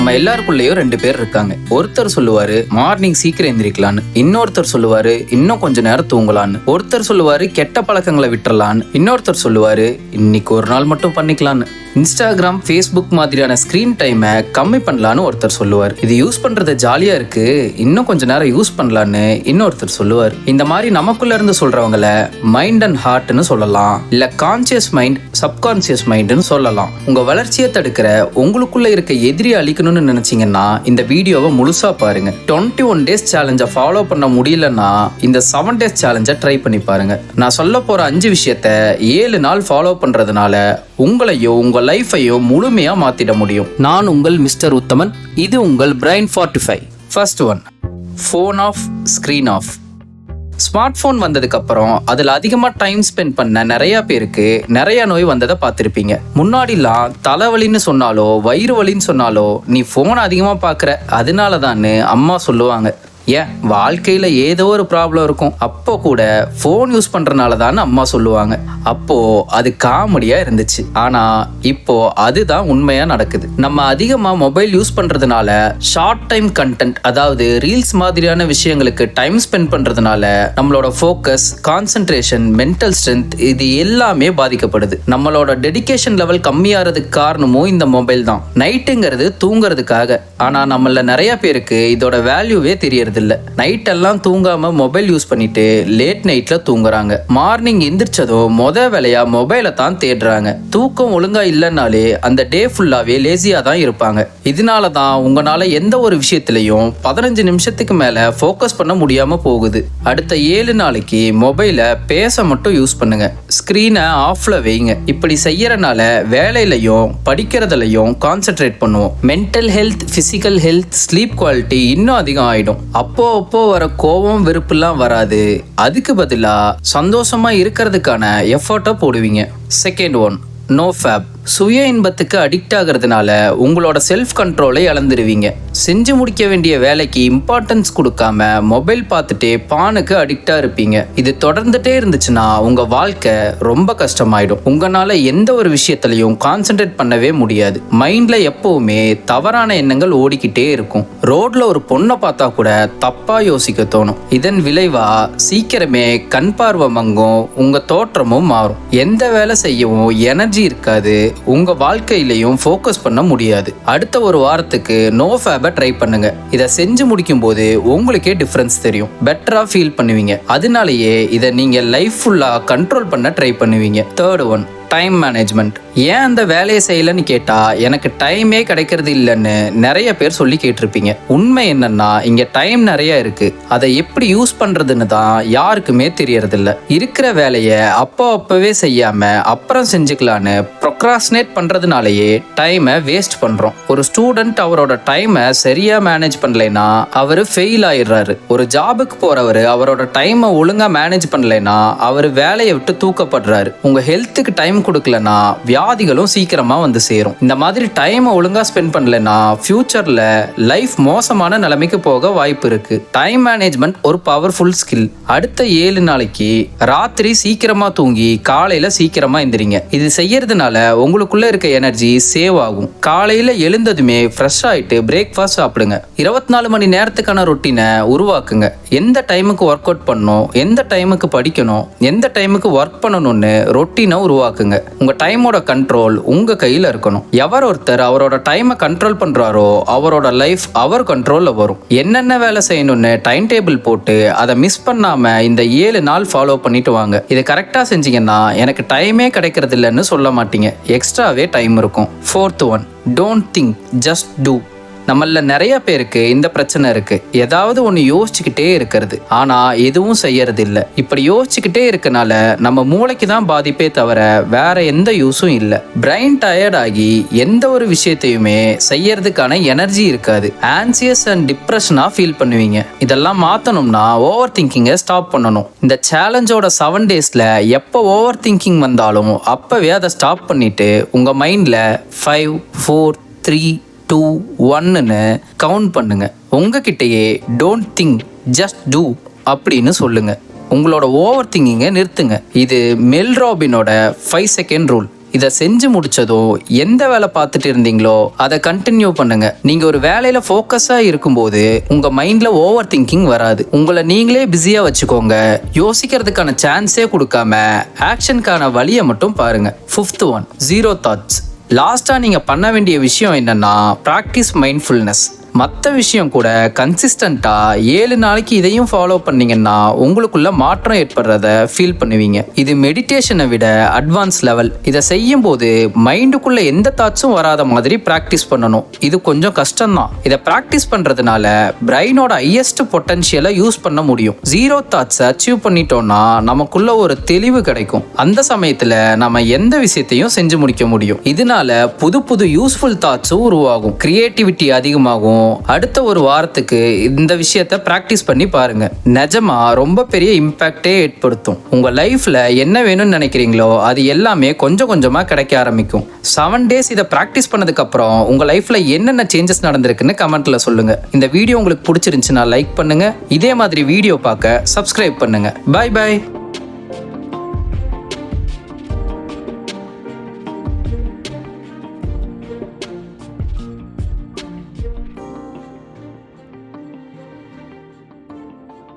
நம்ம எல்லாருக்குள்ளேயும் 2 பேர் இருக்காங்க. ஒருத்தர் சொல்லுவாரு மார்னிங் சீக்கிரம் எந்திரிக்கலான்னு, இன்னொருத்தர் சொல்லுவாரு இன்னும் கொஞ்ச நேரம் தூங்கலான்னு. ஒருத்தர் சொல்லுவாரு கெட்ட பழக்கங்களை விட்டுறலான்னு, இன்னொருத்தர் சொல்லுவாரு இன்னைக்கு ஒரு நாள் மட்டும் பண்ணிக்கலான்னு. இன்ஸ்டாகிராம், ஃபேஸ்புக் மாதிரியான ஸ்கிரீன் டைமை கம்மி பண்ணலான்னு ஒருத்தர் சொல்லுவார். இது யூஸ் பண்றது ஜாலியா இருக்கு, இன்னும் கொஞ்ச நேரம் யூஸ் பண்ணலான்னு இன்னொருத்தர் சொல்லுவார். இந்த மாதிரி நமக்குள்ள இருந்து சொல்றவங்கள மைண்ட் அண்ட் ஹார்ட்னு சொல்லலாம், இல்ல கான்சியஸ் மைண்ட், சப்கான்சியஸ் மைண்ட்னு சொல்லலாம். உங்க வளர்ச்சியை தடுக்கிற உங்களுக்குள்ள இருக்க எதிரியை அழிக்கணும்னு நினைச்சீங்கன்னா இந்த வீடியோவை முழுசா பாருங்க. 21 டேஸ் சேலஞ்சை ஃபாலோ பண்ண முடியலன்னா இந்த 7 டேஸ் சேலஞ்சை ட்ரை பண்ணி பாருங்க. நான் சொல்ல போற 5 விஷயத்த 7 நாள் ஃபாலோ பண்றதுனால உங்களையோ உங்க லைஃபையோ முழுமையா மாத்திட முடியும். நான் உங்கள் மிஸ்டர் உத்தமன். இது உங்கள் brain 45. First one, phone off, screen off. Smart phone வந்ததுக்கு அப்புறம் அதுல அதிகமா டைம் ஸ்பெண்ட் பண்ண நிறைய பேருக்கு நிறைய நோய் வந்ததை பார்த்திருப்பீங்க. முன்னாடிலாம் தலைவலின்னு சொன்னாலோ வயிறு வலின்னு சொன்னாலோ நீ போன் அதிகமா பாக்குற அதனாலதான்னு அம்மா சொல்லுவாங்க. ஏன் வாழ்க்கையில ஏதோ ஒரு ப்ராப்ளம் இருக்கும், அப்போ கூட போன் யூஸ் பண்றதுனால தான் அம்மா சொல்லுவாங்க. அப்போ அது காமெடியா இருந்துச்சு. ஆனா இப்போ அதுதான் உண்மையா நடக்குது. நம்ம அதிகமா மொபைல் யூஸ் பண்றதுனால ஷார்ட் டைம் கண்டென்ட், அதாவது ரீல்ஸ் மாதிரியான விஷயங்களுக்கு டைம் ஸ்பெண்ட் பண்றதுனால நம்மளோட ஃபோக்கஸ், கான்சென்ட்ரேஷன், மென்டல் ஸ்ட்ரென்த் இது எல்லாமே பாதிக்கப்படுது. நம்மளோட டெடிகேஷன் லெவல் கம்மியாகிறதுக்கு காரணமும் இந்த மொபைல் தான். நைட்டுங்கிறது தூங்குறதுக்காக, ஆனா நம்மள நிறைய பேருக்கு இதோட வேல்யூவே தெரியறது இல்ல. நைட் எல்லாம் தூங்காம மொபைல் யூஸ் பண்ணிட்டு லேட் நைட்ல தூங்குறாங்க. மார்னிங் எந்திரிச்சதும் வேலையா மொபைலை தான் தேடுறாங்க. தூக்கம் ஒழுங்கா இல்லைன்னாலே அந்த டே ஃபுல்லாவே லேசியா தான் இருப்பாங்க. இதனாலதான் உங்களால எந்த ஒரு விஷயத்திலையும் 15 நிமிஷத்துக்கு மேல ஃபோக்கஸ் பண்ண முடியாம போகுது. அடுத்த 7 நாளைக்கு மொபைலை பேச மட்டும் யூஸ் பண்ணுங்க, ஸ்கிரீனை ஆஃப்ல வைங்க. இப்படி செய்யறனால வேலையிலையும் படிக்கிறதுலையும் கான்சென்ட்ரேட் பண்ணுவோம். Mental health, physical health, sleep quality இன்னும் அதிகம் ஆயிடும். அப்போ வர கோபம், வெறுப்புலாம் வராது. அதுக்கு பதிலா சந்தோஷமா இருக்கிறதுக்கான எஃபர்ட்டை போடுவீங்க. Second one, no fap. சுய இன்பத்துக்கு அடிக்ட் ஆகிறதுனால உங்களோட செல்ஃப் கண்ட்ரோலை இழந்துருவீங்க. செஞ்சு முடிக்க வேண்டிய வேலைக்கு இம்பார்ட்டன்ஸ் கொடுக்காம மொபைல் பார்த்துட்டே பானுக்கு அடிக்டா இருப்பீங்க. இது தொடர்ந்துட்டே இருந்துச்சுன்னா உங்க வாழ்க்கை ரொம்ப கஷ்டமாயிடும். உங்களால எந்த ஒரு விஷயத்திலையும் கான்சென்ட்ரேட் பண்ணவே முடியாது. மைண்ட்ல எப்பவுமே தவறான எண்ணங்கள் ஓடிக்கிட்டே இருக்கும். ரோட்ல ஒரு பொண்ணை பார்த்தா கூட தப்பா யோசிக்க தோணும். இதன் விளைவா சீக்கிரமே கண் பார்வை மங்கும், உங்க தோற்றமும் மாறும். எந்த வேலை செய்யவும் எனர்ஜி இருக்காது, உங்க வாழ்க்கையிலையும் ஃபோக்கஸ் பண்ண முடியாது. அடுத்த ஒரு வாரத்துக்கு நோ ஃபேபை ட்ரை பண்ணுங்க. இதை செஞ்சு முடிக்கும் போது உங்களுக்கே டிஃபரன்ஸ் தெரியும், பெட்டரா ஃபீல் பண்ணுவீங்க. அதனாலேயே இதை நீங்க லைஃப் ஃபுல்லா கண்ட்ரோல் பண்ண ட்ரை பண்ணுவீங்க. Third one, time management. ஏன் அந்த வேலையை செய்யலன்னு கேட்டா எனக்கு டைமே கிடைக்கிறது இல்லைன்னு நிறைய பேர் சொல்லி கேட்டிருப்பீங்க. உண்மை என்னன்னா இங்க டைம் நிறைய இருக்கு, அதை எப்படி யூஸ் பண்றதுன்னு தான் யாருக்குமே தெரியறது இல்ல. இருக்கிற வேலையை அப்பவே செய்யாம அப்புறம் செஞ்சுக்கலான்னு ப்ரொக்ராஸ்டினேட் பண்றதுனாலயே டைமை வேஸ்ட் பண்றோம். ஒரு ஸ்டூடெண்ட் அவரோட டைமை சரியா மேனேஜ் பண்ணலைன்னா அவரு ஃபெயில் ஆயிடுறாரு. ஒரு ஜாபுக்கு போறவரு அவரோட டைமை ஒழுங்கா மேனேஜ் பண்ணலைன்னா அவரு வேலையை விட்டு தூக்கப்படுறாரு. உங்க ஹெல்த்துக்கு டைம் கொடுக்கலனா வியாதிகளும் சீக்கிரமா வந்து சேரும். இந்த மாதிரி டைம் ஒழுங்கா ஸ்பெண்ட் பண்ணலனா ஃபியூச்சர்ல லைஃப் மோசமான நிலைமைக்கு போக வாய்ப்பு இருக்கு. டைம் மேனேஜ்மெண்ட் ஒரு பவர்ஃபுல் ஸ்கில். அடுத்த 7 நாளைக்கு ராத்திரி சீக்கிரமா தூங்கி காலையில சீக்கிரமா எந்திரிங்க. இது செய்யறதுனால உங்களுக்குள்ள இருக்க எனர்ஜி சேவ் ஆகும். காலையில எழுந்ததுமே ஃப்ரெஷ் ஆயிட்டு பிரேக்ஃபாஸ்ட் சாப்பிடுங்க. 24 மணி நேரத்துக்கான ரொட்டீனை உருவாக்குங்க. எந்த டைமுக்கு ஒர்க் அவுட் பண்ணணும், எந்த டைமுக்கு படிக்கணும், எந்த டைமுக்கு ஒர்க் பண்ணணும்னு ரொட்டீனை உருவாக்குங்க. உங்க டைமோட கண்ட்ரோல் உங்க கையில இருக்கணும். எவர் ஒருத்தர் அவரோட டைமை கண்ட்ரோல் பண்றாரோ அவரோட லைஃப் அவர் கண்ட்ரோல்ல வரும். என்னென்ன வேலை செய்யணும்னு டைம் டேபிள் போட்டு அதை மிஸ் பண்ணாம இந்த 7 நாள் ஃபாலோ பண்ணிட்டு வாங்க. இதை கரெக்டா செஞ்சீங்கன்னா எனக்கு டைமே கிடைக்கிறது இல்லைன்னு சொல்ல மாட்டீங்க, எக்ஸ்ட்ராவே டைம் இருக்கும். Fourth one, don't think, just do. நம்மள நிறைய பேருக்கு இந்த பிரச்சனை இருக்கு. ஏதாவது ஒன்று யோசிச்சுக்கிட்டே இருக்கிறது, ஆனா எதுவும் செய்யறது இல்லை. இப்படி யோசிச்சுக்கிட்டே இருக்கனால நம்ம மூளைக்கு தான் பாதிப்பே தவிர வேற எந்த யூஸும் இல்லை. பிரைன் டயர்ட் ஆகி எந்த ஒரு விஷயத்தையுமே செய்யறதுக்கான எனர்ஜி இருக்காது. ஆன்சியஸ் அண்ட் டிப்ரெஷனா ஃபீல் பண்ணுவீங்க. இதெல்லாம் மாத்தணும்னா ஓவர் திங்கிங்கை ஸ்டாப் பண்ணணும். இந்த சேலஞ்சோட 7 டேஸ்ல எப்போ ஓவர் திங்கிங் வந்தாலும் அப்பவே அதை ஸ்டாப் பண்ணிட்டு உங்க மைண்ட்ல 5, 4, 3, 2, 1ன்னு கவுண்ட் பண்ணுங்க. உங்ககிட்டயே டோன்ட் திங்க், ஜஸ்ட் டூ அப்படின்னு சொல்லுங்க. உங்களோட ஓவர் திங்கிங்கை நிறுத்துங்க. இது மெல் ராபினோட 5 செகண்ட் ரூல். இதை செஞ்சு முடிச்சதும் எந்த வேலை பார்த்துட்டு இருந்தீங்களோ அதை கண்டினியூ பண்ணுங்க. நீங்க ஒரு வேலையில ஃபோக்கஸா இருக்கும்போது உங்க மைண்ட்ல ஓவர் திங்கிங் வராது. உங்களை நீங்களே பிஸியா வச்சுக்கோங்க. யோசிக்கிறதுக்கான சான்ஸே கொடுக்காம ஆக்ஷனுக்கான வழியை மட்டும் பாருங்க. 5th one, zero thoughts. லாஸ்டா நீங்க பண்ண வேண்டிய விஷயம் என்னன்னா பிராக்டிஸ் மைண்ட்ஃபுல்னஸ். மற்ற விஷயம் கூட கன்சிஸ்டண்டா 7 நாளைக்கு இதையும் ஃபாலோ பண்ணீங்கன்னா உங்களுக்குள்ள மாற்றம் ஏற்படுறத ஃபீல் பண்ணுவீங்க. இது மெடிடேஷனை விட அட்வான்ஸ் லெவல். இதை செய்யும் போது மைண்டுக்குள்ள எந்த தாட்ஸும் வராத மாதிரி பிராக்டிஸ் பண்ணணும். இது கொஞ்சம் கஷ்டம்தான். இதை பிராக்டிஸ் பண்றதுனால பிரெயினோட ஹையஸ்ட் பொட்டன்ஷியலை யூஸ் பண்ண முடியும். ஜீரோ தாட்ஸை அச்சீவ் பண்ணிட்டோம்னா நமக்குள்ள ஒரு தெளிவு கிடைக்கும். அந்த சமயத்துல நம்ம எந்த விஷயத்தையும் செஞ்சு முடிக்க முடியும். இதனால புது புது யூஸ்ஃபுல் தாட்ஸும் உருவாகும். கிரியேட்டிவிட்டி அதிகமாகும். அடுத்த ஒரு வாரத்துக்கு இந்த விஷயத்தை பிராக்டிஸ் பண்ணி பாருங்க. நிஜமா ரொம்ப பெரிய இம்பாக்டே ஏற்படுத்தும். உங்க லைஃப்ல என்ன வேணும்னு நினைக்கிறீங்களோ அது எல்லாமே கொஞ்சம் கொஞ்சமா கிடைக்க ஆரம்பிக்கும். 7 days இதை பிராக்டிஸ் பண்ணதுக்கு அப்புறம் உங்க லைஃப்ல என்னென்ன சேஞ்சஸ் நடந்திருக்குன்னு கமெண்ட்ல சொல்லுங்க. இந்த வீடியோ உங்களுக்கு பிடிச்சிருந்துச்சுன்னா லைக் பண்ணுங்க. இதே மாதிரி வீடியோ பார்க்க சப்ஸ்கிரைப் பண்ணுங்க. Bye by.